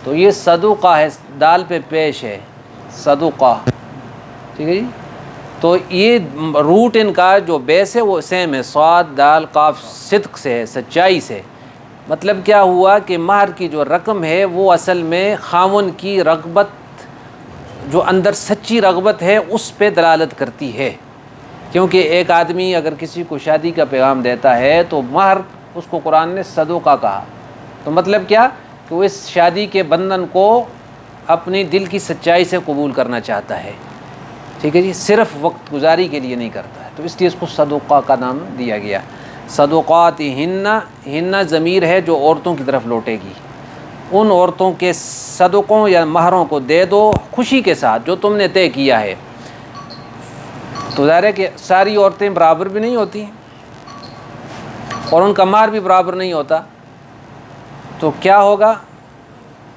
تو یہ صدقہ ہے، دال پہ پیش ہے صدقہ، ٹھیک ہے جی۔ تو یہ روٹ ان کا جو بیس ہے وہ سیم ہے، صاد دال قاف، صدق سے ہے، سچائی سے۔ مطلب کیا ہوا کہ مہر کی جو رقم ہے وہ اصل میں خاوند کی رغبت، جو اندر سچی رغبت ہے اس پہ دلالت کرتی ہے۔ کیونکہ ایک آدمی اگر کسی کو شادی کا پیغام دیتا ہے تو مہر اس کو قرآن نے صدقہ کہا، تو مطلب کیا کہ وہ اس شادی کے بندھن کو اپنی دل کی سچائی سے قبول کرنا چاہتا ہے، ٹھیک ہے جی، صرف وقت گزاری کے لیے نہیں کرتا ہے، تو اس لیے اس کو صدقہ کا نام دیا گیا۔ صدقات ہن ضمیر ہے جو عورتوں کی طرف لوٹے گی، ان عورتوں کے صدقوں یا مہروں کو دے دو خوشی کے ساتھ جو تم نے طے کیا ہے۔ تو ظاہر ہے کہ ساری عورتیں برابر بھی نہیں ہوتی ہیں اور ان کا مہر بھی برابر نہیں ہوتا، تو کیا ہوگا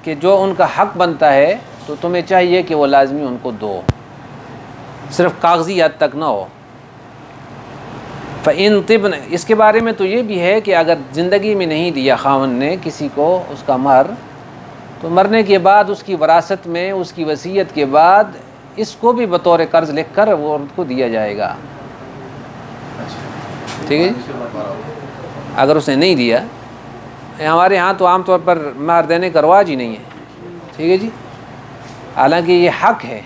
کہ جو ان کا حق بنتا ہے تو تمہیں چاہیے کہ وہ لازمی ان کو دو، صرف کاغذی حد تک نہ ہو۔ فَإِن طِبْنَ، اس کے بارے میں تو یہ بھی ہے کہ اگر زندگی میں نہیں دیا خاوند نے کسی کو اس کا مہر، تو مرنے کے بعد اس کی وراثت میں، اس کی وصیت کے بعد اس کو بھی بطور قرض لکھ کر وہ عورت کو دیا جائے گا، ٹھیک ہے جی۔ اگر اس نے نہیں دیا، ہمارے ہاں تو عام طور پر مہر دینے کا رواج ہی نہیں ہے، ٹھیک ہے جی، حالانکہ یہ حق ہے۔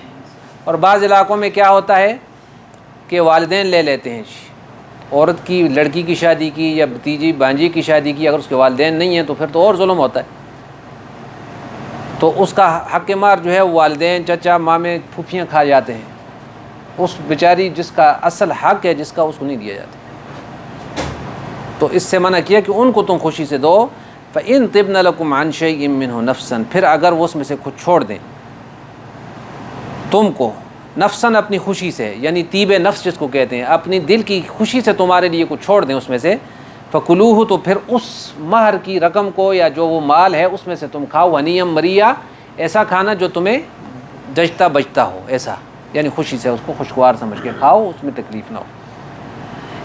اور بعض علاقوں میں کیا ہوتا ہے کہ والدین لے لیتے ہیں عورت کی، لڑکی کی شادی کی یا بھتیجی بانجی کی شادی کی، اگر اس کے والدین نہیں ہیں تو پھر تو اور ظلم ہوتا ہے، تو اس کا حق مہر جو ہے والدین، چچا، مامے، پھوپھیاں کھا جاتے ہیں، اس بیچاری جس کا اصل حق ہے، جس کا، اس کو نہیں دیا جاتا۔ تو اس سے منع کیا کہ ان کو تم خوشی سے دو۔ فَإِن طِبْنَ لَكُمْ عَنْ شَيْءٍ مِّنْهُ نَفْسًا، پھر اگر وہ اس میں سے کچھ چھوڑ دیں تم کو، نفساً اپنی خوشی سے، یعنی طیب نفس جس کو کہتے ہیں، اپنی دل کی خوشی سے تمہارے لیے کچھ چھوڑ دیں اس میں سے، فَكُلُوهُ، تو پھر اس مہر کی رقم کو یا جو وہ مال ہے اس میں سے تم کھاؤ، ہنیًا مریٰ، ایسا کھانا جو تمہیں جچتا بجتا ہو، ایسا، یعنی خوشی سے اس کو خوشگوار سمجھ کے کھاؤ، اس میں تکلیف نہ ہو،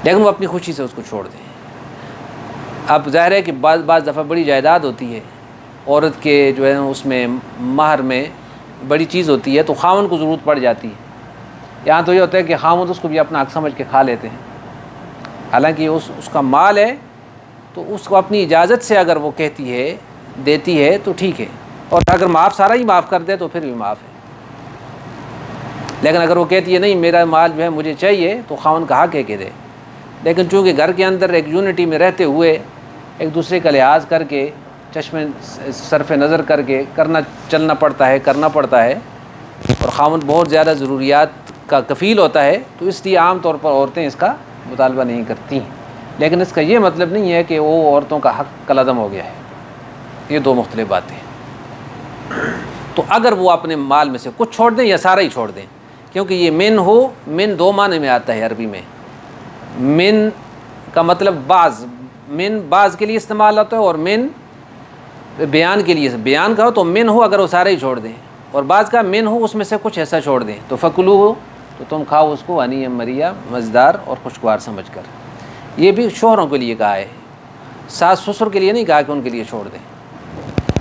لیکن وہ اپنی خوشی سے اس کو چھوڑ دیں۔ اب ظاہر ہے کہ بعض دفعہ بڑی جائیداد ہوتی ہے عورت کے جو ہے اس میں مہر میں بڑی چیز ہوتی ہے، تو خاوند کو ضرورت پڑ جاتی ہے۔ یہاں تو یہ ہوتا ہے کہ خاوند اس کو بھی اپنا حق سمجھ کے کھا لیتے ہیں، حالانکہ اس کا مال ہے، تو اس کو اپنی اجازت سے اگر وہ کہتی ہے، دیتی ہے تو ٹھیک ہے، اور اگر سارا ہی معاف کر دے تو پھر بھی معاف ہے۔ لیکن اگر وہ کہتی ہے نہیں میرا مال جو ہے مجھے چاہیے، تو خاوند کا حق ہے کہ دے، لیکن چونکہ گھر کے اندر ایک یونٹی میں رہتے ہوئے ایک دوسرے کا لحاظ کر کے، چشمے صرف نظر کر کے چلنا پڑتا ہے، اور خاوند بہت زیادہ ضروریات کا کفیل ہوتا ہے، تو اس لیے عام طور پر عورتیں اس کا مطالبہ نہیں کرتی ہیں، لیکن اس کا یہ مطلب نہیں ہے کہ وہ عورتوں کا حق کالعدم ہو گیا ہے، یہ دو مختلف باتیں ہیں۔ تو اگر وہ اپنے مال میں سے کچھ چھوڑ دیں یا سارا ہی چھوڑ دیں، کیونکہ یہ من دو معنی میں آتا ہے عربی میں، من کا مطلب بعض کے لیے استعمال ہوتا ہے، اور من بیان کے لیے، بیان کا ہو تو من ہو اگر وہ سارے ہی چھوڑ دیں، اور بعض کا من ہو اس میں سے کچھ ایسا چھوڑ دیں، تو فکلو ہو تو تم کھاؤ اس کو ہنیٰ مریٰ، مزیدار اور خوشگوار سمجھ کر۔ یہ بھی شوہروں کے لیے کہا ہے، ساس سسر کے لیے نہیں کہا کہ ان کے لیے چھوڑ دیں،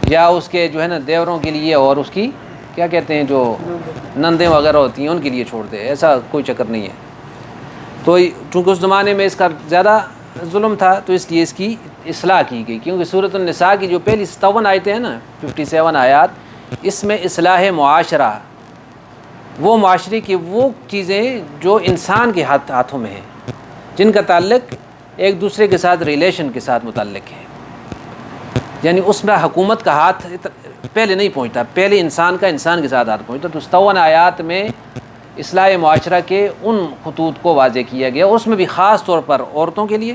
یا اس کے جو ہے نا دیوروں کے لیے، اور اس کی کیا کہتے ہیں جو نندیں وغیرہ ہوتی ہیں ان کے لیے چھوڑ دیں، ایسا کوئی چکر نہیں ہے۔ تو چونکہ اس زمانے میں اس کا زیادہ ظلم تھا، تو اس لیے اس کی اصلاح کی گئی، کیونکہ سورۃ النساء کی جو پہلی 57 آیتیں ہیں نا، 57 آیات، اس میں اصلاح معاشرہ، وہ معاشرے کی وہ چیزیں جو انسان کے ہاتھوں میں ہیں، جن کا تعلق ایک دوسرے کے ساتھ ریلیشن کے ساتھ متعلق ہے، یعنی اس میں حکومت کا ہاتھ پہلے نہیں پہنچتا، پہلے انسان کا انسان کے ساتھ ہاتھ پہنچتا۔ تو 57 آیات میں اصلاح معاشرہ کے ان خطوط کو واضح کیا گیا، اس میں بھی خاص طور پر عورتوں کے لیے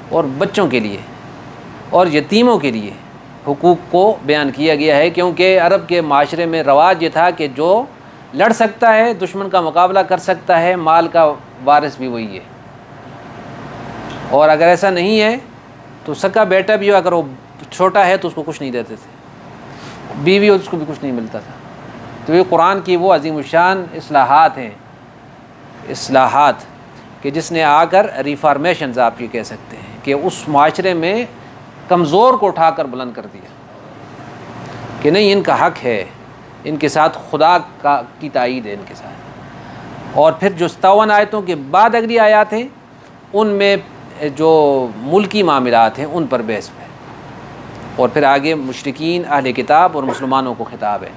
اور بچوں کے لیے اور یتیموں کے لیے حقوق کو بیان کیا گیا ہے، کیونکہ عرب کے معاشرے میں رواج یہ تھا کہ جو لڑ سکتا ہے، دشمن کا مقابلہ کر سکتا ہے، مال کا وارث بھی وہی ہے، اور اگر ایسا نہیں ہے تو سکا بیٹا بھی ہو، اگر وہ چھوٹا ہے تو اس کو کچھ نہیں دیتے تھے، بیوی ہو تو اس کو بھی کچھ نہیں ملتا تھا۔ تو یہ قرآن کی وہ عظیم الشان اصلاحات ہیں، اصلاحات کہ جس نے آ کر ریفارمیشنز آپ یہ کہہ سکتے ہیں کہ اس معاشرے میں کمزور کو اٹھا کر بلند کر دیا۔ کہ نہیں ان کا حق ہے، ان کے ساتھ خدا کی تائید ہے ان کے ساتھ۔ اور پھر جو 57 آیتوں کے بعد اگلی آیات ہیں ان میں جو ملکی معاملات ہیں ان پر بحث ہے، اور پھر آگے مشرکین، اہل کتاب اور مسلمانوں کو خطاب ہے۔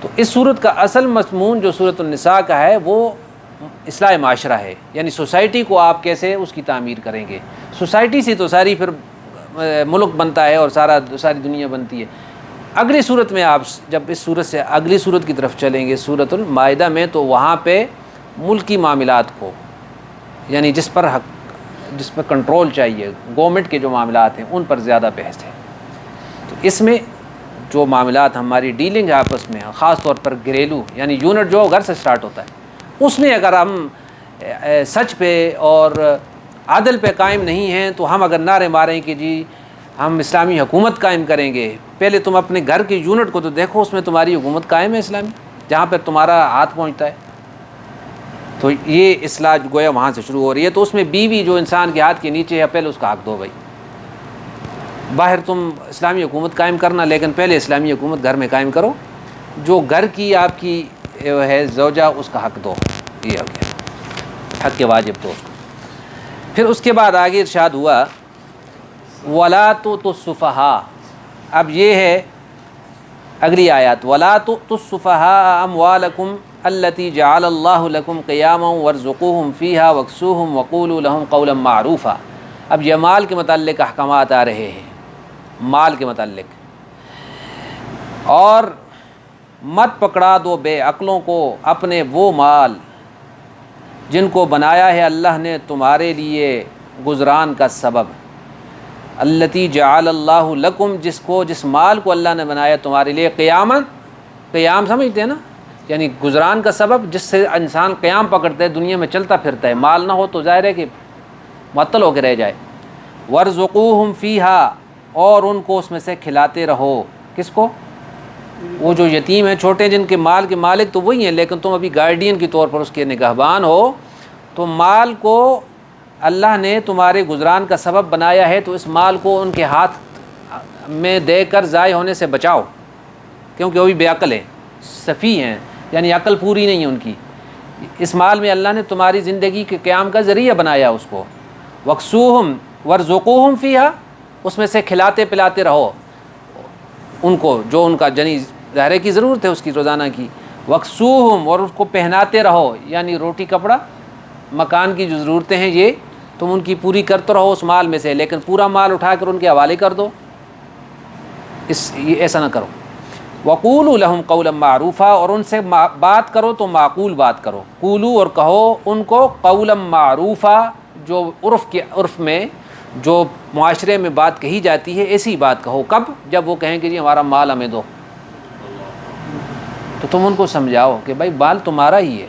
تو اس صورت کا اصل مضمون جو سورۃ النساء کا ہے وہ اصلاح معاشرہ ہے، یعنی سوسائٹی کو آپ کیسے اس کی تعمیر کریں گے۔ سوسائٹی سے تو ساری پھر ملک بنتا ہے اور ساری دنیا بنتی ہے۔ اگلی صورت میں آپ جب اس صورت سے اگلی صورت کی طرف چلیں گے سورۃ المائدہ میں، تو وہاں پہ ملکی معاملات کو، یعنی جس پر کنٹرول چاہیے، گورنمنٹ کے جو معاملات ہیں ان پر زیادہ بحث ہے۔ تو اس میں جو معاملات ہماری ڈیلنگ ہے آپس میں، خاص طور پر گھریلو، یعنی یونٹ جو گھر سے سٹارٹ ہوتا ہے، اس میں اگر ہم سچ پہ اور عدل پہ قائم نہیں ہیں تو ہم اگر نعرے ماریں کہ جی ہم اسلامی حکومت قائم کریں گے، پہلے تم اپنے گھر کے یونٹ کو تو دیکھو، اس میں تمہاری حکومت قائم ہے اسلامی، جہاں پہ تمہارا ہاتھ پہنچتا ہے۔ تو یہ اصلاح گویا وہاں سے شروع ہو رہی ہے۔ تو اس میں بیوی جو انسان کے ہاتھ کے نیچے ہے، پہلے اس کا حق دو بھائی۔ باہر تم اسلامی حکومت قائم کرنا، لیکن پہلے اسلامی حکومت گھر میں قائم کرو، جو گھر کی آپ کی ہے زوجہ، اس کا حق دو، یہ ہو گیا حق کے واجب دو۔ پھر اس کے بعد آگے ارشاد ہوا وَلَا تُؤْتُوا السُّفَهَاءَ، اب یہ ہے اگلی آیات، وَلَا تُؤْتُوا السُّفَهَاءَ أَمْوَالَكُمْ الَّتِي جَعَلَ اللَّهُ لَكُمْ قِيَامًا وَارْزُقُوهُمْ فِيهَا وَاكْسُوهُمْ وَقُولُوا لَهُمْ قَوْلًا مَعْرُوفًا۔ اب یہ مال کے متعلق احکامات آ رہے ہیں، مال کے متعلق، اور مت پکڑا دو بے عقلوں کو اپنے وہ مال جن کو بنایا ہے اللہ نے تمہارے لیے گزران کا سبب، التی جعل اللہ لکم، جس مال کو اللہ نے بنایا تمہارے لیے قیاما، قیام سمجھتے ہیں نا، یعنی گزران کا سبب جس سے انسان قیام پکڑتا ہے، دنیا میں چلتا پھرتا ہے۔ مال نہ ہو تو ظاہر ہے کہ معطل ہو کے رہ جائے۔ وارزقوہم فیہا، اور ان کو اس میں سے کھلاتے رہو۔ کس کو؟ وہ جو یتیم ہیں، چھوٹے، جن کے مال کے مالک تو وہی ہیں، لیکن تم ابھی گارڈین کے طور پر اس کے نگہبان ہو، تو مال کو اللہ نے تمہارے گزران کا سبب بنایا ہے، تو اس مال کو ان کے ہاتھ میں دے کر ضائع ہونے سے بچاؤ، کیونکہ وہ بھی بے عقل ہیں، سفیہ ہیں، یعنی عقل پوری نہیں ہے ان کی۔ اس مال میں اللہ نے تمہاری زندگی کے قیام کا ذریعہ بنایا اس کو۔ وَاكْسُوهُمْ وَارْزُقُوهُمْ فِيهَا، اس میں سے کھلاتے پلاتے رہو ان کو، جو ان کا جنی ظاہرے کی ضرورت ہے اس کی روزانہ کی۔ وَاكْسُوهُمْ، اور اس کو پہناتے رہو، یعنی روٹی کپڑا مکان کی جو ضرورتیں ہیں یہ تم ان کی پوری کرتے رہو اس مال میں سے، لیکن پورا مال اٹھا کر ان کے حوالے کر دو، یہ ایسا نہ کرو۔ وَقُولُوا لَهُمْ قَوْلًا مَعْرُوفًا، اور ان سے بات کرو تو معقول بات کرو۔ قولو، اور کہو ان کو، قولا معروفا، جو عرف میں جو معاشرے میں بات کہی جاتی ہے ایسی بات کہو۔ کب؟ جب وہ کہیں کہ جی ہمارا مال ہمیں دو، تو تم ان کو سمجھاؤ کہ بھائی مال تمہارا ہی ہے،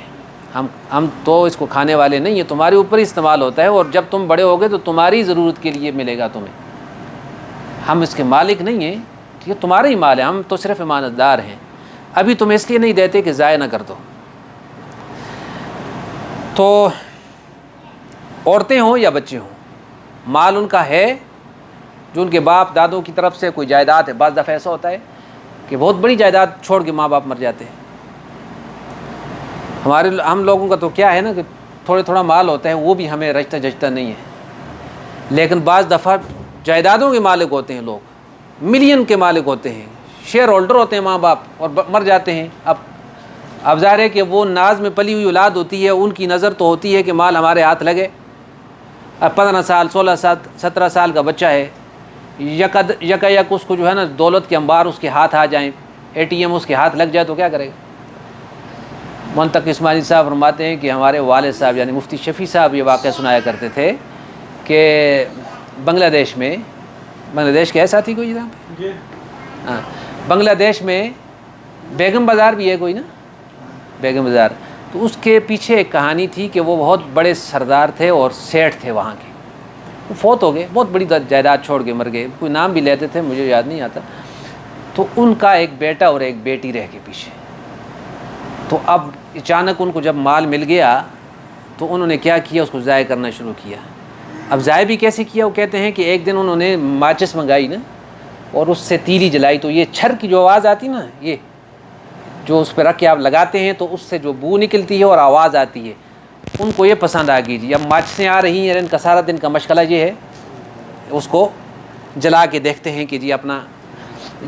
ہم تو اس کو کھانے والے نہیں ہیں، تمہارے اوپر ہی استعمال ہوتا ہے، اور جب تم بڑے ہوگے تو تمہاری ضرورت کے لیے ملے گا تمہیں، ہم اس کے مالک نہیں ہیں، یہ تمہارا ہی مال ہے، ہم تو صرف امانت دار ہیں، ابھی تم اس لیے نہیں دیتے کہ ضائع نہ کر دو۔ تو عورتیں ہوں یا بچے ہوں، مال ان کا ہے جو ان کے باپ دادوں کی طرف سے کوئی جائیداد ہے۔ بعض دفعہ ایسا ہوتا ہے کہ بہت بڑی جائیداد چھوڑ کے ماں باپ مر جاتے ہیں۔ ہم لوگوں کا تو کیا ہے نا کہ تھوڑا مال ہوتا ہے، وہ بھی ہمیں رچتا جچتا نہیں ہے، لیکن بعض دفعہ جائیدادوں کے مالک ہوتے ہیں، لوگ ملین کے مالک ہوتے ہیں، شیئر ہولڈر ہوتے ہیں ماں باپ، اور مر جاتے ہیں۔ اب ظاہر ہے کہ وہ ناز میں پلی ہوئی اولاد ہوتی ہے، ان کی نظر تو ہوتی ہے کہ مال ہمارے ہاتھ لگے۔ اب 15 سال 16 سال 17 سال کا بچہ ہے، یک اس کو جو ہے نا دولت کے انبار اس کے ہاتھ آ جائیں، ATM اس کے ہاتھ لگ جائے تو کیا کرے گا؟ منتقی اسماعیلی صاحب فرماتے ہیں کہ ہمارے والد صاحب یعنی مفتی شفیع صاحب یہ واقعہ سنایا کرتے تھے کہ بنگلہ دیش میں، بنگلہ دیش کے ایسا تھی کوئی جہاں پہ؟ ہاں، بنگلہ دیش میں بیگم بازار بھی ہے کوئی نا، بیگم بازار، تو اس کے پیچھے ایک کہانی تھی کہ وہ بہت بڑے سردار تھے اور سیٹھ تھے وہاں کے، وہ فوت ہو گئے، بہت بڑی جائیداد چھوڑ کے مر گئے، کوئی نام بھی لیتے تھے مجھے یاد نہیں آتا۔ تو ان کا ایک بیٹا اور ایک بیٹی رہ کے پیچھے، تو اب اچانک ان کو جب مال مل گیا تو انہوں نے کیا کیا، اس کو ضائع کرنا شروع کیا۔ اب ضائع بھی کیسے کیا؟ وہ کہتے ہیں کہ ایک دن انہوں نے ماچس منگائی نا، اور اس سے تیلی جلائی تو یہ چھر کی جو آواز آتی نا، یہ جو اس پہ رکھ کے آپ لگاتے ہیں تو اس سے جو بو نکلتی ہے اور آواز آتی ہے، ان کو یہ پسند آ گئی جی۔ اب ماچسیں آ رہی ہیں، ان کا سارا دن کا مشغلہ یہ ہے اس کو جلا کے دیکھتے ہیں کہ جی اپنا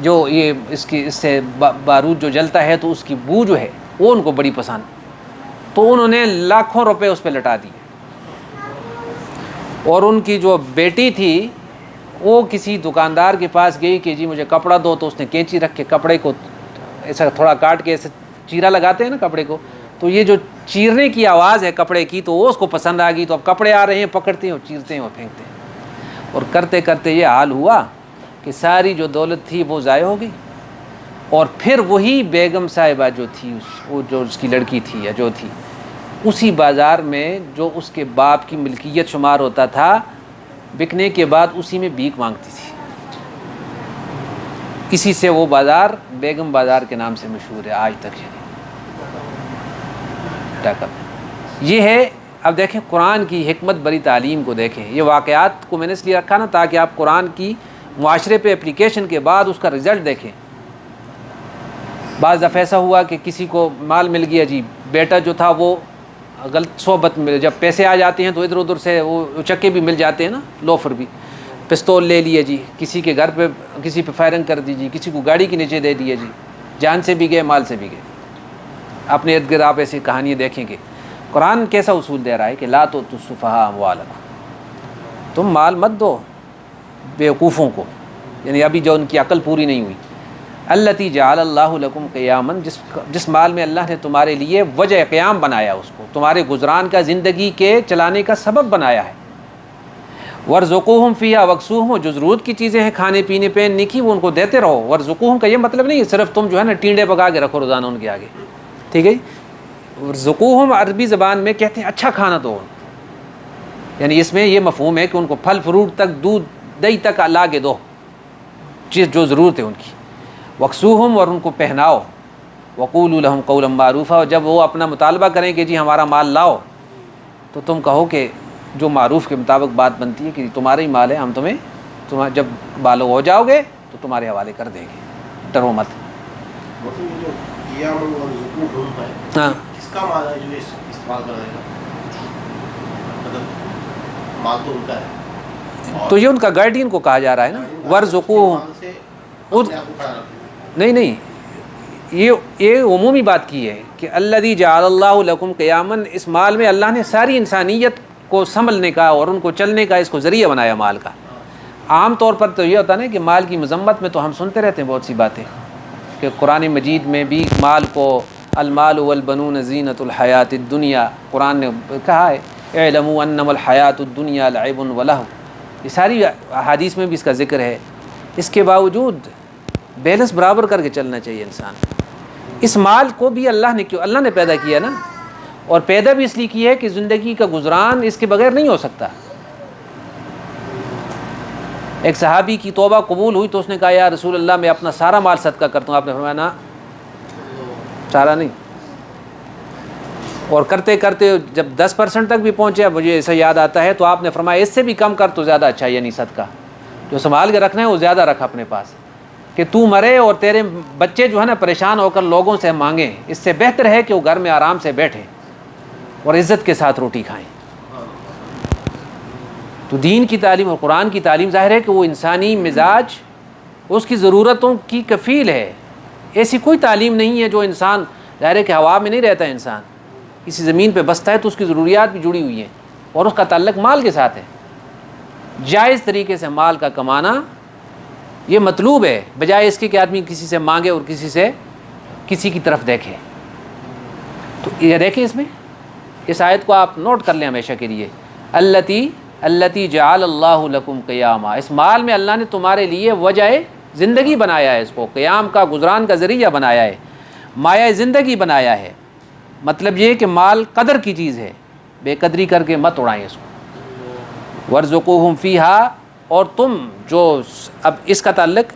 جو یہ اس سے بارود جو جلتا ہے تو اس کی بو جو ہے وہ ان کو بڑی پسند، تو انہوں نے لاکھوں روپے اس پہ لٹا دیے۔ اور ان کی جو بیٹی تھی وہ کسی دکاندار کے پاس گئی کہ جی مجھے کپڑا دو، تو اس نے کینچی رکھ کے کپڑے کو ایسا تھوڑا کاٹ کے ایسے چیرا لگاتے ہیں نا کپڑے کو، تو یہ جو چیرنے کی آواز ہے کپڑے کی تو وہ اس کو پسند آ گئی، تو اب کپڑے آ رہے ہیں پکڑتے ہیں اور چیرتے ہیں اور پھینکتے ہیں، اور کرتے کرتے یہ حال ہوا کہ ساری جو دولت تھی وہ ضائع ہو گئی۔ اور پھر وہی بیگم صاحبہ جو تھی، وہ جو اس کی لڑکی تھی یا جو تھی، اسی بازار میں جو اس کے باپ کی ملکیت شمار ہوتا تھا، بکنے کے بعد اسی میں بھیک مانگتی تھی۔ اسی سے وہ بازار بیگم بازار کے نام سے مشہور ہے آج تک۔ یہ ہے، اب دیکھیں قرآن کی حکمت بری تعلیم کو دیکھیں۔ یہ واقعات کو میں نے اس لیے رکھا نا تاکہ آپ قرآن کی معاشرے پہ اپلیکیشن کے بعد اس کا رزلٹ دیکھیں۔ بعض دفعہ ایسا ہوا کہ کسی کو مال مل گیا جی، بیٹا جو تھا وہ غلط صحبت میں، جب پیسے آ جاتے ہیں تو ادھر ادھر سے وہ چکے بھی مل جاتے ہیں نا، لوفر بھی، پستول لے لیے جی، کسی کے گھر پہ کسی پہ فائرنگ کر دی جی، کسی کو گاڑی کے نیچے دے دیے جی، جان سے بھی گئے مال سے بھی گئے۔ اپنے ارد گرد آپ ایسی کہانیاں دیکھیں گے۔ قرآن کیسا اصول دے رہا ہے کہ لا تؤتوا السفہاء اموالکم، تم مال مت دو بیوقوفوں کو، یعنی ابھی جو ان کی عقل پوری نہیں ہوئی۔ التی جعل اللہ لکم قیاما، جس مال میں اللہ نے تمہارے لیے وجہ قیام بنایا، اس کو تمہارے گزران کا، زندگی کے چلانے کا سبب بنایا ہے۔ ورزقوہم فیہا وکسوہم، جو ضرورت کی چیزیں ہیں کھانے پینے پہننے کی وہ ان کو دیتے رہو۔ ورزقوہم کا یہ مطلب نہیں ہے صرف تم جو ہے نا ٹینڈے پکا کے رکھو روزانہ ان کے آگے، ٹھیک ہے۔ ورزقوہم عربی زبان میں کہتے ہیں اچھا کھانا دو، یعنی اس میں یہ مفہوم ہے کہ ان کو پھل فروٹ تک، دودھ دہی تک لا کے دو، چیز جو ضرورت ہے ان کی۔ وکسوہم، اور ان کو پہناؤ۔ وقولوا لہم قولا معروفا، اور جب وہ اپنا مطالبہ کریں کہ جی ہمارا مال لاؤ تو تم کہو کہ جو معروف کے مطابق بات بنتی ہے کہ تمہارا ہی مال ہے، ہم تمہیں جب بالغ ہو جاؤ گے تو تمہارے حوالے کر دیں گے، ڈرو مت۔ ہاں، کس کا مال ہے جو استعمال کر رہے ہیں؟ مطلب مال تو ان کا ہے، تو یہ ان کا گارڈین کو کہا جا رہا ہے نا، ورزقوہم۔ نہیں، یہ عمومی بات کی ہے کہ الذی جعل اللہ لکم قیاما، اس مال میں اللہ نے ساری انسانیت کو سنبھلنے کا اور ان کو چلنے کا اس کو ذریعہ بنایا مال کا۔ عام طور پر تو یہ ہوتا ہے نا کہ مال کی مذمت میں تو ہم سنتے رہتے ہیں بہت سی باتیں، کہ قرآن مجید میں بھی مال کو المال والبنون زینۃ الحیات الدنیا، قرآن نے کہا ہے اعلموا انما الحیات الدنیا لعب ولہو، یہ ساری احادیث میں بھی اس کا ذکر ہے۔ اس کے باوجود بیلنس برابر کر کے چلنا چاہیے انسان۔ اس مال کو بھی اللہ نے اللہ نے پیدا کیا نا، اور پیدا بھی اس لیے کی ہے کہ زندگی کا گزران اس کے بغیر نہیں ہو سکتا۔ ایک صحابی کی توبہ قبول ہوئی تو اس نے کہا یا رسول اللہ میں اپنا سارا مال صدقہ کرتا ہوں۔ آپ نے فرمایا نا، سارا نہیں، اور کرتے کرتے جب 10% تک بھی پہنچے، مجھے ایسا یاد آتا ہے، تو آپ نے فرمایا اس سے بھی کم کر تو زیادہ اچھا ہے، یعنی صدقہ جو سنبھال کے رکھنا ہے وہ زیادہ رکھ اپنے پاس، کہ تو مرے اور تیرے بچے جو ہے نا پریشان ہو کر لوگوں سے مانگیں، اس سے بہتر ہے کہ وہ گھر میں آرام سے بیٹھیں اور عزت کے ساتھ روٹی کھائیں۔ تو دین کی تعلیم اور قرآن کی تعلیم ظاہر ہے کہ وہ انسانی مزاج، اس کی ضرورتوں کی کفیل ہے۔ ایسی کوئی تعلیم نہیں ہے جو انسان، ظاہر ہے کہ ہوا میں نہیں رہتا انسان، کسی زمین پہ بستا ہے تو اس کی ضروریات بھی جڑی ہوئی ہیں، اور اس کا تعلق مال کے ساتھ ہے۔ جائز طریقے سے مال کا کمانا یہ مطلوب ہے، بجائے اس کے کہ آدمی کسی سے مانگے اور کسی کی طرف دیکھے۔ تو یہ دیکھیں، اس میں اس آیت کو آپ نوٹ کر لیں ہمیشہ کے لیے، التی جعل اللہ لکم قیاما، اس مال میں اللہ نے تمہارے لیے وجہ زندگی بنایا ہے، اس کو قیام کا، گزران کا ذریعہ بنایا ہے، مایہ زندگی بنایا ہے۔ مطلب یہ کہ مال قدر کی چیز ہے، بے قدری کر کے مت اڑائیں اس کو۔ ورزقوہم فیہا، اور تم جو، اب اس کا تعلق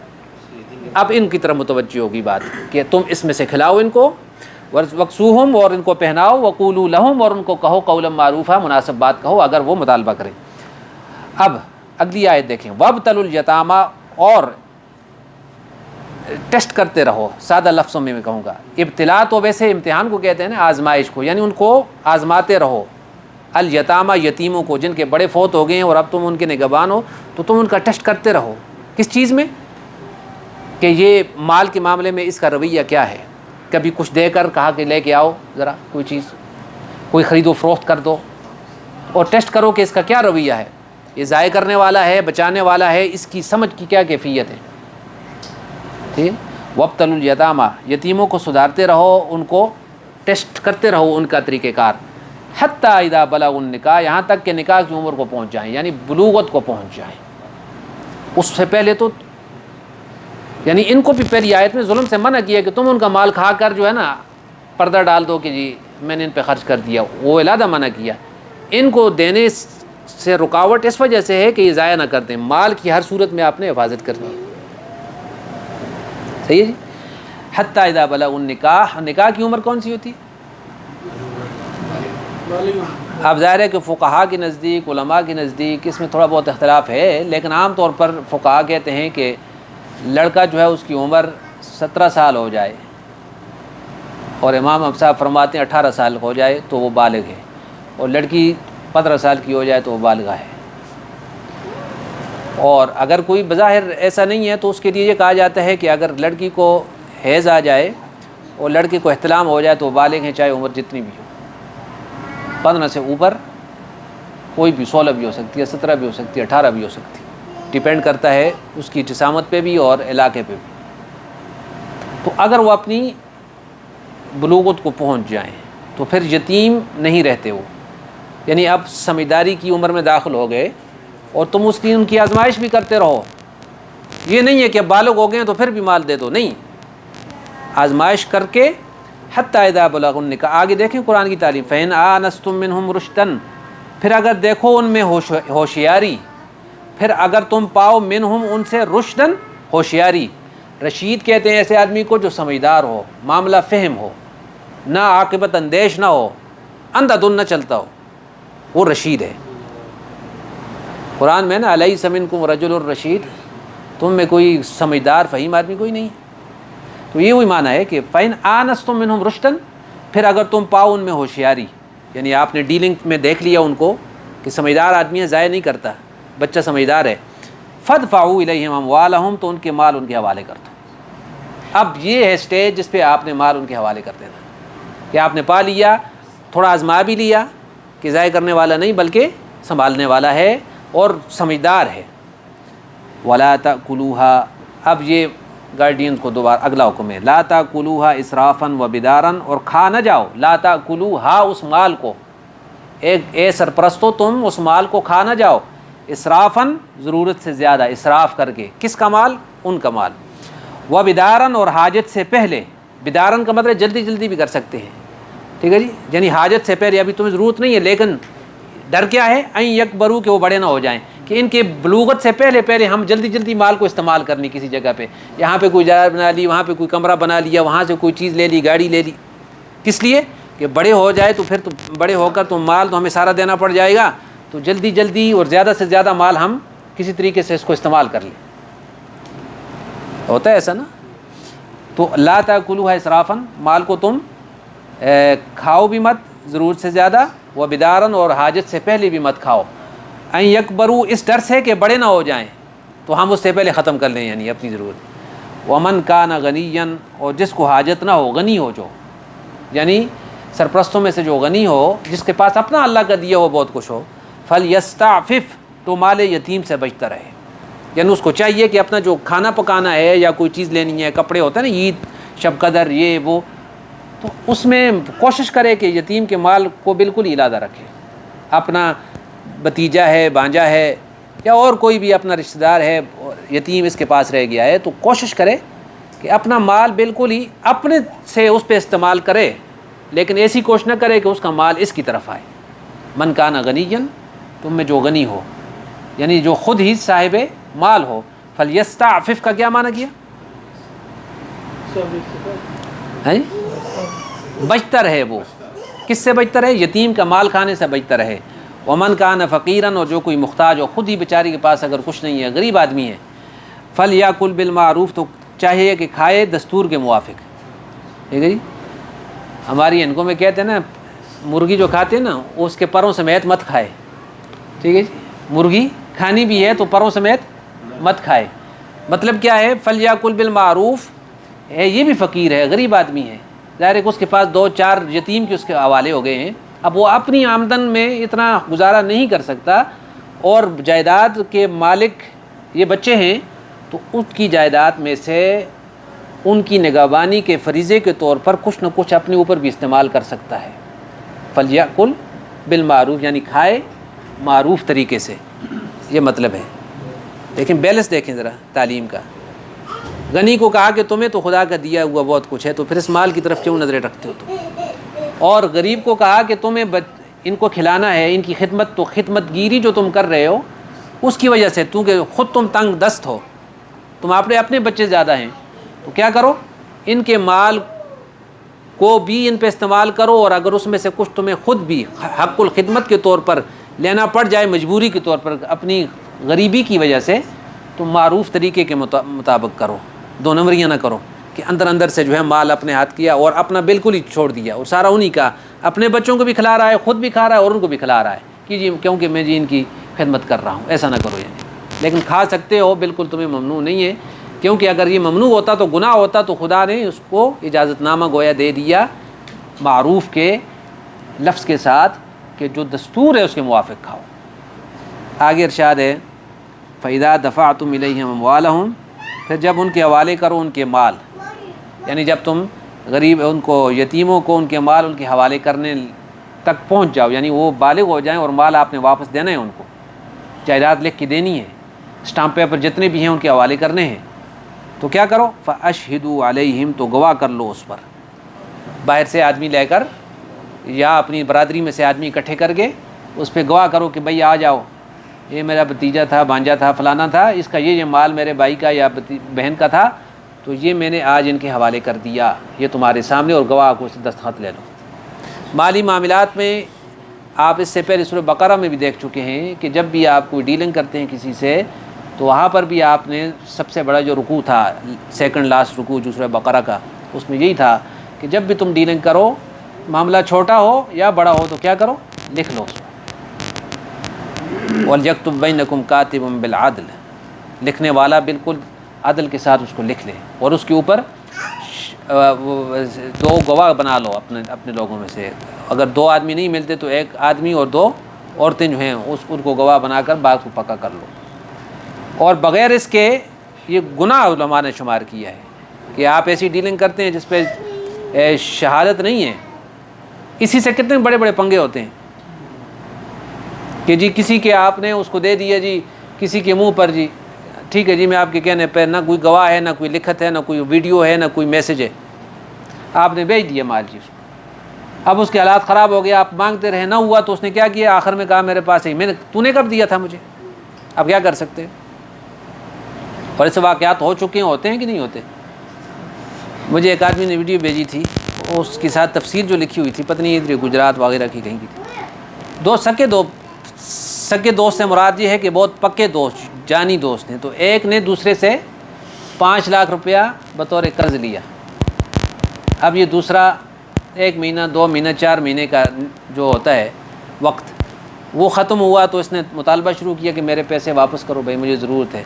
اب ان کی طرف متوجہ ہوگی بات کہ تم اس میں سے کھلاؤ ان کو، وکسوہم، اور ان کو پہناؤ، وقولوا لہم، اور ان کو کہو قولا معروفا، مناسب بات کہو اگر وہ مطالبہ کریں۔ اب اگلی آیت دیکھیں، وابتلوا الیتامی، اور ٹیسٹ کرتے رہو. سادہ لفظوں میں کہوں گا, ابتلا تو ویسے امتحان کو کہتے ہیں نا, آزمائش کو, یعنی ان کو آزماتے رہو. الیتامہ یتیموں کو جن کے بڑے فوت ہو گئے ہیں اور اب تم ان کے نگہبان ہو, تو تم ان کا ٹیسٹ کرتے رہو. کس چیز میں؟ کہ یہ مال کے معاملے میں اس کا رویہ کیا ہے. کبھی کچھ دے کر کہا کہ لے کے آؤ ذرا کوئی چیز, کوئی خرید و فروخت کر دو, اور ٹیسٹ کرو کہ اس کا کیا رویہ ہے, یہ ضائع کرنے والا ہے, بچانے والا ہے, اس کی سمجھ کی کیا کیفیت ہے. ٹھیک. وابتلوا الیتامہ, یتیموں کو سدھارتے رہو, ان کو ٹیسٹ کرتے رہو ان کا طریقہ کار. حتی اذا بلغوا النکاح, یہاں تک کہ نکاح کی عمر کو پہنچ جائیں, یعنی بلوغت کو پہنچ جائیں. اس سے پہلے تو یعنی ان کو بھی پہلی آیت میں ظلم سے منع کیا کہ تم ان کا مال کھا کر جو ہے نا پردہ ڈال دو کہ جی میں نے ان پہ خرچ کر دیا, وہ علیحدہ منع کیا. ان کو دینے سے رکاوٹ اس وجہ سے ہے کہ یہ ضائع نہ کر دیں. مال کی ہر صورت میں آپ نے حفاظت کرنی ہے. صحیح ہے جی. حتی اذا بلغوا النکاح, نکاح کی عمر کون سی ہوتی ہے؟ اب ظاہر ہے کہ فقہاء کے نزدیک, علماء کے نزدیک اس میں تھوڑا بہت اختلاف ہے, لیکن عام طور پر فقہاء کہتے ہیں کہ لڑکا جو ہے اس کی عمر 17 سال ہو جائے, اور امام اب صاحب فرماتے ہیں 18 سال ہو جائے تو وہ بالغ ہے, اور لڑکی 15 سال کی ہو جائے تو وہ بالغہ ہے. اور اگر کوئی بظاہر ایسا نہیں ہے تو اس کے لیے یہ کہا جاتا ہے کہ اگر لڑکی کو حیض آ جائے اور لڑکے کو احتلام ہو جائے تو وہ بالغ ہیں, چاہے عمر جتنی بھی ہو. 15 سے اوپر کوئی بھی, 16 بھی ہو سکتی ہے, 17 بھی ہو سکتی ہے, 18 بھی ہو سکتی ہے, ڈیپینڈ کرتا ہے اس کی جسامت پہ بھی اور علاقے پہ بھی. تو اگر وہ اپنی بلوغت کو پہنچ جائیں تو پھر یتیم نہیں رہتے وہ, یعنی اب سمجھداری کی عمر میں داخل ہو گئے اور تم اس کی ان کی آزمائش بھی کرتے رہو. یہ نہیں ہے کہ بالغ ہو گئے تو پھر بھی مال دے دو, نہیں, آزمائش کر کے. حتی اذا بلغوا النکاح, آگے دیکھیں قرآن کی تعلیم. فإن آنستم منہم رشدا, پھر اگر دیکھو ان میں ہوشیاری, پھر اگر تم پاؤ منہم ان سے رشدن, ہوشیاری. رشید کہتے ہیں ایسے آدمی کو جو سمجھدار ہو, معاملہ فہم ہو, نہ عاقبت اندیش نہ ہو, اندھا دھن نہ چلتا ہو, وہ رشید ہے. قرآن میں نا الیس منکم رجل الرشید, تم میں کوئی سمجھدار فہیم آدمی کوئی نہیں. تو یہ وہی معنی ہے کہ فَإِنْ آنَسْتُم مِّنْهُمْ رُشْدًا, پھر اگر تم پاؤ ان میں ہوشیاری, یعنی آپ نے ڈیلنگ میں دیکھ لیا ان کو کہ سمجھدار آدمی ہے, ضائع نہیں کرتا, بچہ سمجھدار ہے. فَادْفَعُوا إِلَيْهِمْ أَمْوَالَهُمْ, تو ان کے مال ان کے حوالے کر دو. اب یہ ہے سٹیج جس پہ آپ نے مال ان کے حوالے کر دینا, کہ آپ نے پا لیا, تھوڑا آزما بھی لیا کہ ضائع کرنے والا نہیں بلکہ سنبھالنے والا ہے اور سمجھدار ہے. وَلَا تَأْكُلُوهَا, اب یہ گارڈین کو دوبارہ اگلا حکم ہے, لا تاکلوها اسرافا و بدارا, اور کھا نہ جاؤ, لا تاکلوها, اس مال کو, اے سرپرستو تم اس مال کو کھا نہ جاؤ, اسرافا, ضرورت سے زیادہ, اسراف کر کے. کس کا مال؟ ان کا مال. و بدارا, اور حاجت سے پہلے. بدارا کا مطلب جلدی جلدی بھی کر سکتے ہیں, ٹھیک ہے جی, یعنی حاجت سے پہلے, ابھی تمہیں ضرورت نہیں ہے لیکن ڈر کیا ہے؟ این یکبرو, کہ وہ بڑے نہ ہو جائیں, کہ ان کے بلوغت سے پہلے ہم جلدی جلدی مال کو استعمال کرنی کسی جگہ پہ, یہاں پہ کوئی جگہ بنا لی, وہاں پہ کوئی کمرہ بنا لیا, وہاں سے کوئی چیز لے لی, گاڑی لے لی. کس لیے؟ کہ بڑے ہو جائے تو پھر تو بڑے ہو کر تو مال تو ہمیں سارا دینا پڑ جائے گا, تو جلدی جلدی اور زیادہ سے زیادہ مال ہم کسی طریقے سے اس کو استعمال کر لیں. ہوتا ہے ایسا نا. تو لا تاکلوها اسرافا, مال کو تم کھاؤ بھی مت ضرورت سے زیادہ, و بدارن, اور حاجت سے پہلے بھی مت کھاؤ. این یکبرو, اس ڈر سے کہ بڑے نہ ہو جائیں تو ہم اس سے پہلے ختم کر لیں, یعنی اپنی ضرورت. ومن کان غنیا, اور جس کو حاجت نہ ہو, غنی ہو جو, یعنی سرپرستوں میں سے جو غنی ہو, جس کے پاس اپنا اللہ کا دیا ہو بہت کچھ ہو, فلیستعفف, تو مال یتیم سے بچتا رہے. یعنی اس کو چاہیے کہ اپنا جو کھانا پکانا ہے یا کوئی چیز لینی ہے, کپڑے ہوتے ہیں نا, عید, شب قدر, یہ وہ, تو اس میں کوشش کرے کہ یتیم کے مال کو بالکل ہی علادہ رکھے. اپنا بھتیجا ہے, بھانجا ہے, یا اور کوئی بھی اپنا رشتہ دار ہے, یتیم اس کے پاس رہ گیا ہے, تو کوشش کرے کہ اپنا مال بالکل ہی اپنے سے اس پہ استعمال کرے, لیکن ایسی کوشش نہ کرے کہ اس کا مال اس کی طرف آئے. من کان غنیا, تم میں جو غنی ہو, یعنی جو خود ہی صاحب مال ہو. فلیستعفف کا کیا معنی کیا؟ بچتا رہے. وہ کس سے بچتا رہے؟ یتیم کا مال کھانے سے بچتا رہے. ومن کان فقیرا, اور جو کوئی محتاج ہو, خود ہی بیچاری کے پاس اگر کچھ نہیں ہے, غریب آدمی ہے, فلیاکل بالمعروف, تو چاہیے کہ کھائے دستور کے موافق، ٹھیک ہے جی۔ ہماری ان کو میں کہتے ہیں نا مرغی جو کھاتے ہیں نا اس کے پروں سمیت مت کھائے، ٹھیک ہے جی۔ مرغی کھانی بھی ہے تو پروں سمیت مت کھائے۔ مطلب کیا ہے، فلیاکل بالمعروف ہے، یہ بھی فقیر ہے، غریب آدمی ہے، ظاہر ہے کہ اس کے پاس 2-4 یتیم کے اس کے حوالے ہو گئے ہیں، اب وہ اپنی آمدن میں اتنا گزارا نہیں کر سکتا، اور جائیداد کے مالک یہ بچے ہیں، تو ان کی جائیداد میں سے ان کی نگہبانی کے فریضے کے طور پر کچھ نہ کچھ اپنے اوپر بھی استعمال کر سکتا ہے۔ فلیاکل بالمعروف یعنی کھائے معروف طریقے سے، یہ مطلب ہے۔ لیکن بیلنس دیکھیں ذرا تعلیم کا، غنی کو کہا کہ تمہیں تو خدا کا دیا ہوا بہت کچھ ہے، تو پھر اس مال کی طرف کیوں نظریں رکھتے ہو تم؟ اور غریب کو کہا کہ تمہیں ان کو کھلانا ہے، ان کی خدمت، تو خدمت گیری جو تم کر رہے ہو اس کی وجہ سے کہ خود تم تنگ دست ہو، تم اپنے بچے زیادہ ہیں، تو کیا کرو، ان کے مال کو بھی ان پہ استعمال کرو، اور اگر اس میں سے کچھ تمہیں خود بھی حق الخدمت کے طور پر لینا پڑ جائے مجبوری کے طور پر اپنی غریبی کی وجہ سے، تو معروف طریقے کے مطابق کرو، 2 نمبریاں نہ کرو کہ اندر سے جو ہے مال اپنے ہاتھ کیا اور اپنا بالکل ہی چھوڑ دیا، اور سارا انہی کا، اپنے بچوں کو بھی کھلا رہا ہے، خود بھی کھا رہا ہے اور ان کو بھی کھلا رہا ہے کہ جی کیونکہ میں جی ان کی خدمت کر رہا ہوں، ایسا نہ کرو یعنی۔ لیکن کھا سکتے ہو، بالکل تمہیں ممنوع نہیں ہے، کیونکہ اگر یہ ممنوع ہوتا تو گناہ ہوتا، تو خدا نے اس کو اجازت نامہ گویا دے دیا معروف کے لفظ کے ساتھ کہ جو دستور ہے اس کے موافق کھاؤ۔ آگے ارشاد ہے فَإِذَا دَفَعْتُمْ إِلَيْهِمْ أَمْوَالَهُمْ، پھر جب ان کے حوالے کرو ان کے مال، یعنی جب تم غریب ان کو یتیموں کو ان کے مال ان کے حوالے کرنے تک پہنچ جاؤ، یعنی وہ بالغ ہو جائیں اور مال آپ نے واپس دینا ہے، ان کو جائیداد لکھ کے دینی ہے، اسٹامپ پیپر جتنے بھی ہیں ان کے حوالے کرنے ہیں، تو کیا کرو، فَأَشْهِدُوا عَلَيْهِمْ، تو گواہ کر لو اس پر، باہر سے آدمی لے کر یا اپنی برادری میں سے آدمی اکٹھے کر کے اس پہ گواہ کرو کہ بھئی آ جاؤ، یہ میرا بھتیجا تھا، بھانجا تھا، فلانا تھا، اس کا یہ مال میرے بھائی کا یا بہن کا تھا، تو یہ میں نے آج ان کے حوالے کر دیا، یہ تمہارے سامنے، اور گواہ کو دستخط لے لو۔ مالی معاملات میں آپ اس سے پہلے سورہ بقرہ میں بھی دیکھ چکے ہیں کہ جب بھی آپ کوئی ڈیلنگ کرتے ہیں کسی سے، تو وہاں پر بھی آپ نے سب سے بڑا جو رکوع تھا، سیکنڈ لاسٹ رکوع جو سورہ بقرہ کا، اس میں یہی تھا کہ جب بھی تم ڈیلنگ کرو، معاملہ چھوٹا ہو یا بڑا ہو، تو کیا کرو، لکھ لو اس کو، وَلْيَكْتُبْ بَيْنَكُمْ كَاتِبٌ بِالْعَدْلِ، لکھنے والا بالکل عدل کے ساتھ اس کو لکھ لے، اور اس کے اوپر 2 گواہ بنا لو اپنے لوگوں میں سے، اگر 2 آدمی نہیں ملتے تو 1 آدمی اور 2 عورتیں جو ہیں ان کو گواہ بنا کر بات کو پکا کر لو۔ اور بغیر اس کے یہ گناہ علماء نے شمار کیا ہے کہ آپ ایسی ڈیلنگ کرتے ہیں جس پہ شہادت نہیں ہے، اسی سے کتنے بڑے بڑے پنگے ہوتے ہیں کہ جی کسی کے آپ نے اس کو دے دیا جی کسی کے منہ پر، جی ٹھیک ہے جی میں آپ کے کہنے پہ، نہ کوئی گواہ ہے، نہ کوئی لکھت ہے، نہ کوئی ویڈیو ہے، نہ کوئی میسج ہے، آپ نے بھیج دیا مال جی اس کو، اب اس کے حالات خراب ہو گئے، آپ مانگتے رہے، نہ ہوا تو اس نے کیا کیا، آخر میں کہا میرے پاس ہے، تو نے کب دیا تھا مجھے، اب کیا کر سکتے ہیں؟ اور ایسے واقعات ہو چکے ہیں، ہوتے ہیں کہ نہیں ہوتے؟ مجھے ایک آدمی نے ویڈیو بھیجی تھی، اس کے ساتھ تفسیر جو لکھی ہوئی تھی، پتہ نہیں ادھر گجرات وغیرہ کی کہیں کی تھی، سکے دوست سے مراد یہ ہے کہ بہت پکے دوست، جانی دوست ہیں، تو ایک نے دوسرے سے 5 لاکھ روپیہ بطور قرض لیا، اب یہ دوسرا 1 مہینہ 2 مہینہ 4 مہینے کا جو ہوتا ہے وقت وہ ختم ہوا، تو اس نے مطالبہ شروع کیا کہ میرے پیسے واپس کرو بھائی، مجھے ضرورت ہے،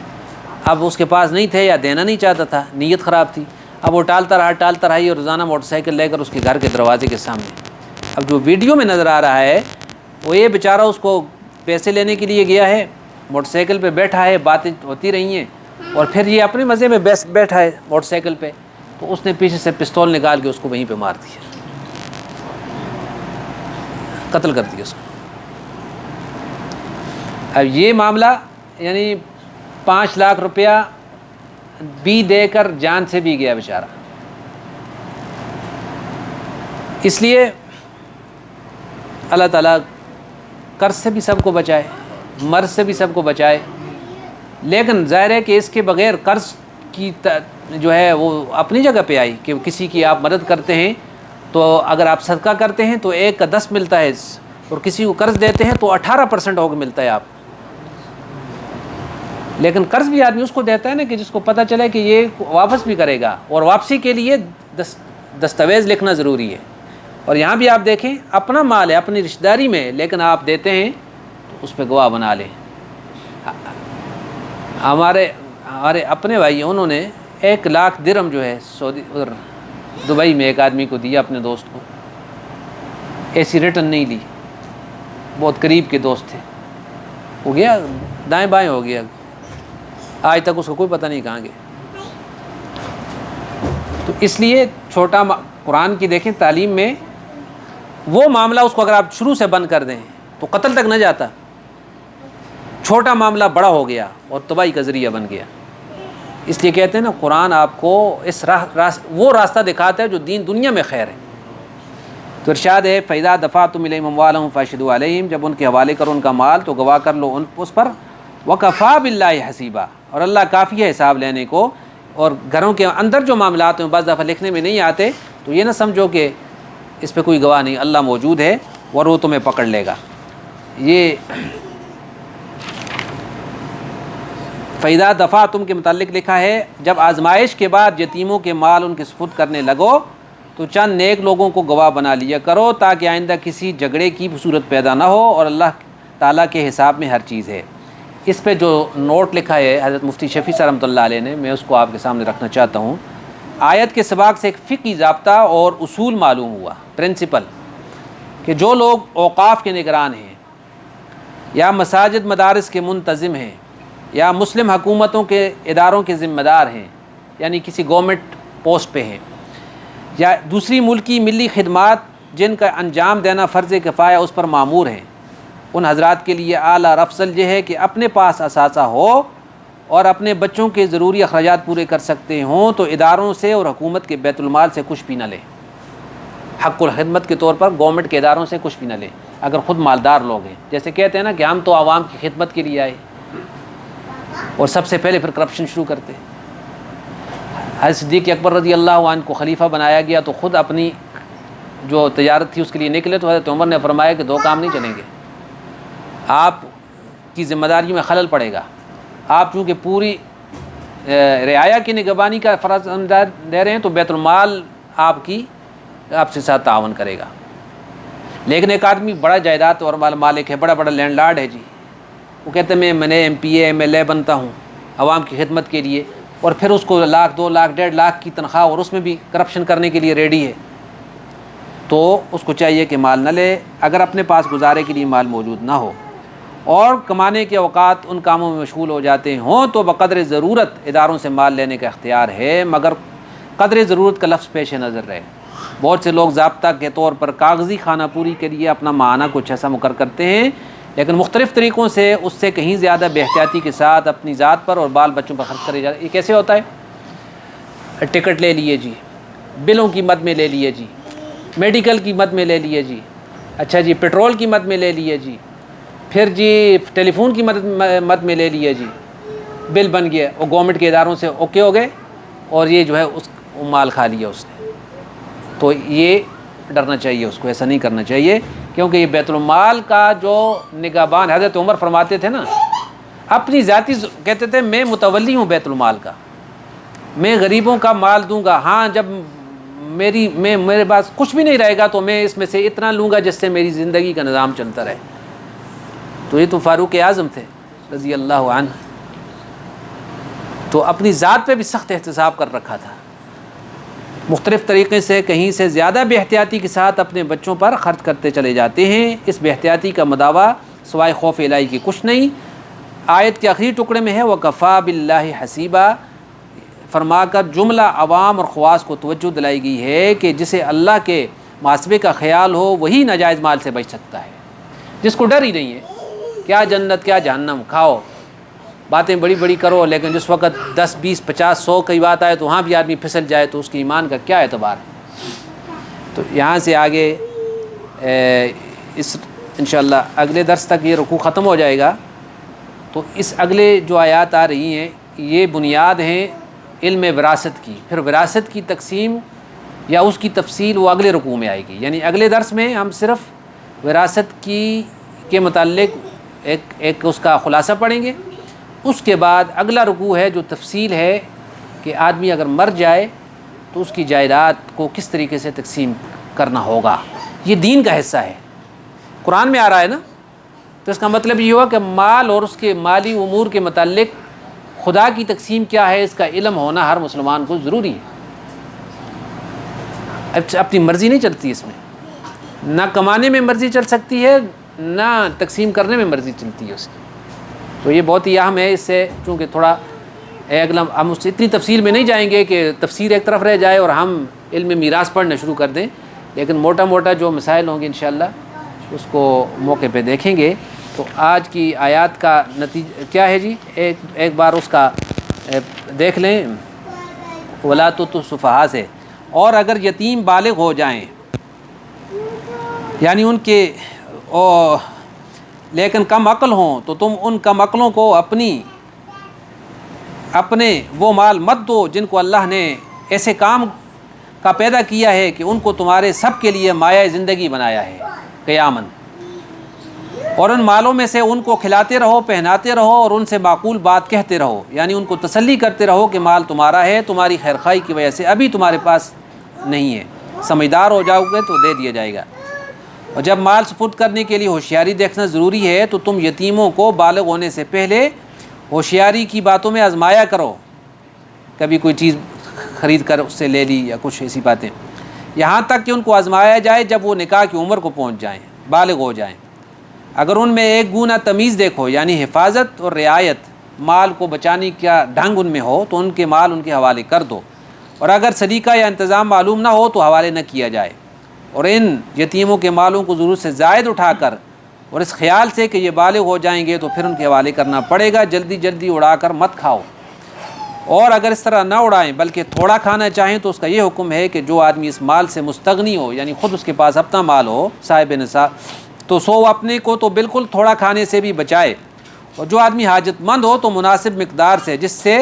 اب اس کے پاس نہیں تھے یا دینا نہیں چاہتا تھا، نیت خراب تھی، اب وہ ٹالتا رہا اور روزانہ موٹر سائیکل لے کر اس کے گھر کے دروازے کے سامنے، اب جو ویڈیو میں نظر آ رہا ہے وہ یہ بیچارہ اس کو پیسے لینے کے لیے گیا ہے، موٹر سائیکل پہ بیٹھا ہے، باتیں ہوتی رہی ہیں، اور پھر یہ اپنے مزے میں بیٹھا ہے موٹر سائیکل پہ، تو اس نے پیچھے سے پستول نکال کے اس کو وہیں پہ مار دیا، قتل کر دیا اس کو۔ اب یہ معاملہ یعنی 5 لاکھ روپیہ بھی دے کر جان سے بھی گیا بیچارہ۔ اس لیے اللہ تعالیٰ قرض سے بھی سب کو بچائے، مرض سے بھی سب کو بچائے، لیکن ظاہر ہے کہ اس کے بغیر قرض کی جو ہے وہ اپنی جگہ پہ آئی کہ کسی کی آپ مدد کرتے ہیں تو اگر آپ صدقہ کرتے ہیں تو 1 کا 10 ملتا ہے، اور کسی کو قرض دیتے ہیں تو 18% ہوگا ملتا ہے آپ، لیکن قرض بھی آدمی اس کو دیتا ہے نا کہ جس کو پتہ چلے کہ یہ واپس بھی کرے گا، اور واپسی کے لیے دستاویز لکھنا ضروری ہے۔ اور یہاں بھی آپ دیکھیں اپنا مال ہے اپنی رشتہ داری میں، لیکن آپ دیتے ہیں تو اس پہ گواہ بنا لیں۔ ہمارے اپنے بھائی انہوں نے 1,00,000 درہم جو ہے سعودی ادھر دبئی میں ایک آدمی کو دیا اپنے دوست کو، ایسی ریٹرن نہیں لی، بہت قریب کے دوست تھے، ہو گیا دائیں بائیں ہو گیا، آج تک اس کو کوئی پتہ نہیں کہاں گئے۔ تو اس لیے چھوٹا قرآن کی دیکھیں تعلیم میں وہ معاملہ اس کو اگر آپ شروع سے بند کر دیں تو قتل تک نہ جاتا، چھوٹا معاملہ بڑا ہو گیا اور تباہی کا ذریعہ بن گیا۔ اس لیے کہتے ہیں نا قرآن آپ کو اس وہ راستہ دکھاتا ہے جو دین دنیا میں خیر ہے۔ تو ارشاد ہے فَإِذَا دَفَعْتُمْ إِلَيْهِمْ أَمْوَالَهُمْ فَأَشْهِدُوا عَلَيْهِمْ، جب ان کے حوالے کرو ان کا مال تو گواہ کر لو اس پر، وَكَفَىٰ بِاللَّهِ حَسِيبًا، اور اللہ کافی ہے حساب لینے کو۔ اور گھروں کے اندر جو معاملات ہیں بعض دفعہ لکھنے میں نہیں آتے تو یہ نہ سمجھو کہ اس پہ کوئی گواہ نہیں، اللہ موجود ہے اور وہ تمہیں پکڑ لے گا۔ یہ فَإِذَا دَفَعْتُمْ کے متعلق لکھا ہے جب آزمائش کے بعد یتیموں کے مال ان کے سپرد کرنے لگو تو چند نیک لوگوں کو گواہ بنا لیا کرو تاکہ آئندہ کسی جھگڑے کی صورت پیدا نہ ہو، اور اللہ تعالیٰ کے حساب میں ہر چیز ہے۔ اس پہ جو نوٹ لکھا ہے حضرت مفتی شفیع صاحب رحمۃ اللہ علیہ نے، میں اس کو آپ کے سامنے رکھنا چاہتا ہوں۔ آیت کے سباق سے ایک فقہی ضابطہ اور اصول معلوم ہوا، پرنسپل، کہ جو لوگ اوقاف کے نگران ہیں یا مساجد مدارس کے منتظم ہیں یا مسلم حکومتوں کے اداروں کے ذمہ دار ہیں، یعنی کسی گورنمنٹ پوسٹ پہ ہیں، یا دوسری ملکی ملی خدمات جن کا انجام دینا فرض کفایہ اس پر مامور ہیں، ان حضرات کے لیے اعلیٰ افضل یہ ہے کہ اپنے پاس اثاثہ ہو اور اپنے بچوں کے ضروری اخراجات پورے کر سکتے ہوں تو اداروں سے اور حکومت کے بیت المال سے کچھ بھی نہ لیں، حق الخدمت کے طور پر گورنمنٹ کے اداروں سے کچھ بھی نہ لیں اگر خود مالدار لوگ ہیں۔ جیسے کہتے ہیں نا کہ ہم تو عوام کی خدمت کے لیے آئے، اور سب سے پہلے پھر کرپشن شروع کرتے۔ حضرت صدیق اکبر رضی اللہ عنہ کو خلیفہ بنایا گیا تو خود اپنی جو تجارت تھی اس کے لیے نکلے تو حضرت عمر نے فرمایا کہ 2 کام نہیں چلیں گے، آپ کی ذمہ داری میں خلل پڑے گا، آپ چونکہ پوری رعایا کی نگہبانی کا فرض دے رہے ہیں تو بیت المال آپ سے ساتھ تعاون کرے گا۔ لیکن ایک آدمی بڑا جائیداد اور مالک ہے، بڑا لینڈ لارڈ ہے جی، وہ کہتے ہیں میں MP اے MLA بنتا ہوں عوام کی خدمت کے لیے، اور پھر اس کو 1,00,000 2 لاکھ 1.5 لاکھ کی تنخواہ اور اس میں بھی کرپشن کرنے کے لیے ریڈی ہے، تو اس کو چاہیے کہ مال نہ لے اگر اپنے پاس گزارے کے لیے مال موجود نہ ہو، اور کمانے کے اوقات ان کاموں میں مشغول ہو جاتے ہوں تو بقدر ضرورت اداروں سے مال لینے کا اختیار ہے، مگر قدر ضرورت کا لفظ پیش نظر رہے۔ بہت سے لوگ ضابطہ کے طور پر کاغذی خانہ پوری کے لیے اپنا ماہانہ کچھ ایسا مقرر کرتے ہیں، لیکن مختلف طریقوں سے اس سے کہیں زیادہ بے احتیاطی کے ساتھ اپنی ذات پر اور بال بچوں پر خرچ کرے جاتے ہیں۔ یہ کیسے ہوتا ہے؟ ٹکٹ لے لیے جی، بلوں کی مد میں لے لیے جی، میڈیکل کی مد میں لے لیے جی، اچھا جی پٹرول کی مد میں لے لیے جی، پھر جی ٹیلی فون کی مد میں لے لیے جی، بل بن گیا، وہ گورنمنٹ کے اداروں سے اوکے ہو گئے اور یہ جو ہے اس مال کھا لیا اس نے۔ تو یہ ڈرنا چاہیے، اس کو ایسا نہیں کرنا چاہیے، کیونکہ یہ بیت المال کا جو نگہبان، حضرت عمر فرماتے تھے نا اپنی ذاتی کہتے تھے میں متولی ہوں بیت المال کا، میں غریبوں کا مال دوں گا، ہاں جب میرے پاس کچھ بھی نہیں رہے گا تو میں اس میں سے اتنا لوں گا جس سے میری زندگی کا نظام چلتا رہے۔ تو یہ تو فاروق اعظم تھے رضی اللہ عنہ، تو اپنی ذات پہ بھی سخت احتساب کر رکھا تھا، مختلف طریقے سے کہیں سے زیادہ بے احتیاطی کے ساتھ اپنے بچوں پر خرچ کرتے چلے جاتے ہیں۔ اس بے احتیاطی کا مداوع سوائے خوف الہی کی کچھ نہیں۔ آیت کے آخری ٹکڑے میں ہے وَكَفَىٰ بِاللَّهِ حَسِيبًا، فرما کر جملہ عوام اور خواص کو توجہ دلائی گئی ہے کہ جسے اللہ کے محاسبے کا خیال ہو وہی ناجائز مال سے بچ سکتا ہے، جس کو ڈر ہی نہیں ہے کیا جنت کیا جہنم، کھاؤ باتیں بڑی بڑی کرو، لیکن جس وقت 10 20 50 100 کی بات آئے تو وہاں بھی آدمی پھسل جائے تو اس کی ایمان کا کیا اعتبار ہے۔ تو یہاں سے آگے اس انشاءاللہ اگلے درس تک یہ رکوع ختم ہو جائے گا، تو اس اگلے جو آیات آ رہی ہیں یہ بنیاد ہیں علم وراثت کی، پھر وراثت کی تقسیم یا اس کی تفصیل وہ اگلے رکوع میں آئے گی، یعنی اگلے درس میں ہم صرف وراثت کے متعلق ایک اس کا خلاصہ پڑھیں گے، اس کے بعد اگلا رکوع ہے جو تفصیل ہے کہ آدمی اگر مر جائے تو اس کی جائیداد کو کس طریقے سے تقسیم کرنا ہوگا. یہ دین کا حصہ ہے, قرآن میں آ رہا ہے نا. تو اس کا مطلب یہ ہوا کہ مال اور اس کے مالی امور کے متعلق خدا کی تقسیم کیا ہے اس کا علم ہونا ہر مسلمان کو ضروری ہے. اپنی مرضی نہیں چلتی اس میں, نہ کمانے میں مرضی چل سکتی ہے نہ تقسیم کرنے میں مرضی چلتی ہے اس کی. تو یہ بہت ہی اہم ہے. اس سے چونکہ تھوڑا اگلا ہم اس سے اتنی تفصیل میں نہیں جائیں گے کہ تفسیر ایک طرف رہ جائے اور ہم علم میراث پڑھنا شروع کر دیں, لیکن موٹا موٹا جو مسائل ہوں گے انشاءاللہ اس کو موقع پہ دیکھیں گے. تو آج کی آیات کا نتیجہ کیا ہے جی؟ ایک بار اس کا دیکھ لیں. ولا تؤتوا السفہاء سے, اور اگر یتیم بالغ ہو جائیں یعنی ان کے لیکن کم عقل ہوں تو تم ان کم عقلوں کو اپنے وہ مال مت دو جن کو اللہ نے ایسے کام کا پیدا کیا ہے کہ ان کو تمہارے سب کے لیے مایہ زندگی بنایا ہے قیاماً, اور ان مالوں میں سے ان کو کھلاتے رہو, پہناتے رہو اور ان سے معقول بات کہتے رہو, یعنی ان کو تسلی کرتے رہو کہ مال تمہارا ہے, تمہاری خیرخواہی کی وجہ سے ابھی تمہارے پاس نہیں ہے, سمجھدار ہو جاؤ گے تو دے دیا جائے گا. اور جب مال سپرد کرنے کے لیے ہوشیاری دیکھنا ضروری ہے تو تم یتیموں کو بالغ ہونے سے پہلے ہوشیاری کی باتوں میں آزمایا کرو. کبھی کوئی چیز خرید کر اس سے لے لی یا کچھ ایسی باتیں, یہاں تک کہ ان کو آزمایا جائے جب وہ نکاح کی عمر کو پہنچ جائیں, بالغ ہو جائیں. اگر ان میں ایک گنا تمیز دیکھو یعنی حفاظت اور رعایت, مال کو بچانے کا ڈھنگ ان میں ہو تو ان کے مال ان کے حوالے کر دو, اور اگر سلیقہ یا انتظام معلوم نہ ہو تو حوالے نہ کیا جائے. اور ان یتیموں کے مالوں کو ضرورت سے زائد اٹھا کر اور اس خیال سے کہ یہ بالغ ہو جائیں گے تو پھر ان کے حوالے کرنا پڑے گا, جلدی جلدی اڑا کر مت کھاؤ. اور اگر اس طرح نہ اڑائیں بلکہ تھوڑا کھانا چاہیں تو اس کا یہ حکم ہے کہ جو آدمی اس مال سے مستغنی ہو یعنی خود اس کے پاس اپنا مال ہو, صاحب نصاب, تو سو اپنے کو تو بالکل تھوڑا کھانے سے بھی بچائے, اور جو آدمی حاجت مند ہو تو مناسب مقدار سے جس سے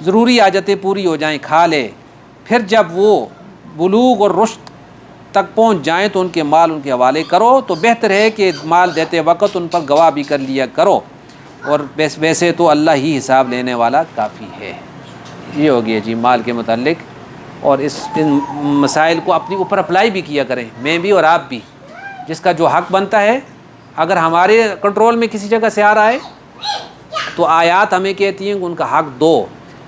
ضروری حاجتیں پوری ہو جائیں کھا لے. پھر جب وہ بلوغ اور رشد تک پہنچ جائیں تو ان کے مال ان کے حوالے کرو, تو بہتر ہے کہ مال دیتے وقت ان پر گواہ بھی کر لیا کرو, اور ویسے تو اللہ ہی حساب لینے والا کافی ہے. یہ ہو گیا جی مال کے متعلق, اور ان مسائل کو اپنے اوپر اپلائی بھی کیا کریں, میں بھی اور آپ بھی. جس کا جو حق بنتا ہے اگر ہمارے کنٹرول میں کسی جگہ سے آ رہا ہے تو آیات ہمیں کہتی ہیں کہ ان کا حق دو,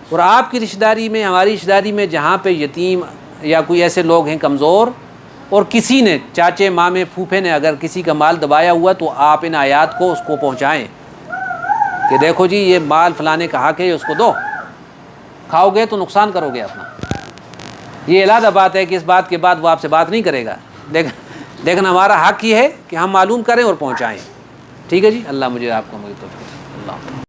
اور آپ کی رشتہ داری میں, ہماری رشتہ داری میں جہاں پہ یتیم یا کوئی ایسے لوگ ہیں کمزور, اور کسی نے چاچے مامے پھوپھے نے اگر کسی کا مال دبایا ہوا تو آپ ان آیات کو اس کو پہنچائیں کہ دیکھو جی یہ مال فلانے کا حق ہے, اس کو دو, کھاؤ گے تو نقصان کرو گے اپنا. یہ علیحدہ بات ہے کہ اس بات کے بعد وہ آپ سے بات نہیں کرے گا, لیکن ہمارا حق یہ ہے کہ ہم معلوم کریں اور پہنچائیں. ٹھیک ہے جی, اللہ مجھے آپ کو توفیق. اللہ